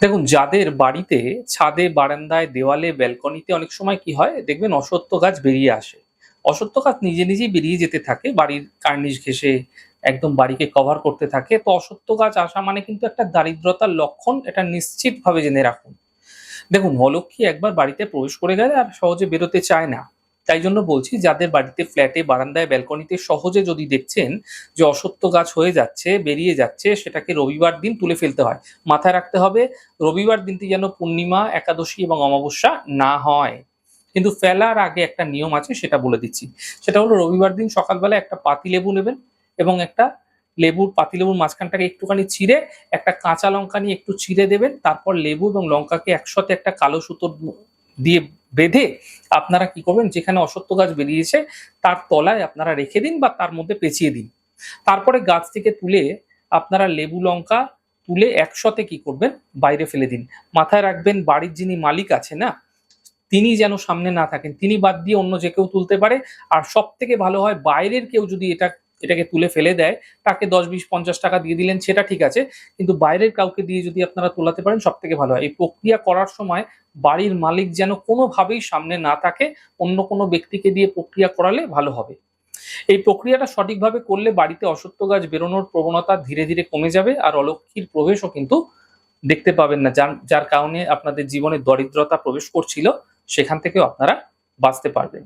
দেখুন, যাদের বাড়িতে ছাদে, বারান্দায়, দেওয়ালে, ব্যালকনিতে অনেক সময় কি হয় দেখবেন অশ্বত্থ গাছ বেরিয়ে আসে। অশ্বত্থ গাছ নিজে নিজেই বেরিয়ে যেতে থাকে বাড়ির কার্নিশ ঘেঁষে, একদম বাড়িকে কভার করতে থাকে। তো অশ্বত্থ গাছ আসা মানে কিন্তু একটা দারিদ্রতার লক্ষণ, এটা নিশ্চিতভাবে জেনে রাখুন। দেখুন, অলক্ষী একবার বাড়িতে প্রবেশ করে গেলে আর সহজে বেরোতে চায় না। তাই জন্য বলছি, যাদের বাড়িতে ফ্ল্যাটে, বারান্দায়, ব্যালকনিতে সহজে যদি দেখছেন যে অশ্বত্থ গাছ হয়ে যাচ্ছে, বেরিয়ে যাচ্ছে, সেটাকে রবিবার দিন তুলে ফেলতে হয়। মাথায় রাখতে হবে, রবিবার দিনটি যেন পূর্ণিমা, একাদশী এবং অমাবস্যা না হয়। কিন্তু ফেলার আগে একটা নিয়ম আছে, সেটা বলে দিচ্ছি। সেটা হলো, রবিবার দিন সকালবেলা একটা পাতিলেবু নেবেন এবং একটা পাতিলেবুর মাঝখানটাকে একটুখানি চিড়ে একটা কাঁচা লঙ্কা নিয়ে একটু চিড়ে দেবেন। তারপর লেবু এবং লঙ্কাকে একসাথে একটা কালো সুতো দিয়ে বেঁধে আপনারা কি করবেন, যেখানে অশ্বত্থ গাছ বেরিয়েছে তার তলায় আপনারা রেখে দিন বা তার মধ্যে পেঁচিয়ে দিন। তারপরে গাছ থেকে তুলে আপনারা লেবু লঙ্কা তুলে একসাথে কি করবেন, বাইরে ফেলে দিন। মাথায় রাখবেন, বাড়ির যিনি মালিক আছে না, তিনি যেন সামনে না থাকেন। তিনি বাদ দিয়ে অন্য যে কেউ তুলতে পারে। আর সব থেকে ভালো হয়, বাইরের কেউ যদি এটাকে তুলে ফেলে দেয়, তাকে 10, 20, 50 টাকা দিয়ে দিলেন, সেটা ঠিক আছে। কিন্তু বাইরের কাউকে দিয়ে যদি আপনারা তোলাতে পারেন, সব থেকে ভালো হয়। এই প্রক্রিয়া করার সময় বাড়ির মালিক যেন কোনোভাবেই সামনে না থাকে, অন্য কোনো ব্যক্তিকে দিয়ে প্রক্রিয়া করালে ভালো হবে। এই প্রক্রিয়াটা সঠিকভাবে করলে বাড়িতে অশ্বত্থ গাছ বেরোনোর প্রবণতা ধীরে ধীরে কমে যাবে, আর অলক্ষীর প্রবেশও কিন্তু দেখতে পাবেন না, যার যার কারণে আপনাদের জীবনে দরিদ্রতা প্রবেশ করছিল, সেখান থেকেও আপনারা বাঁচতে পারবেন।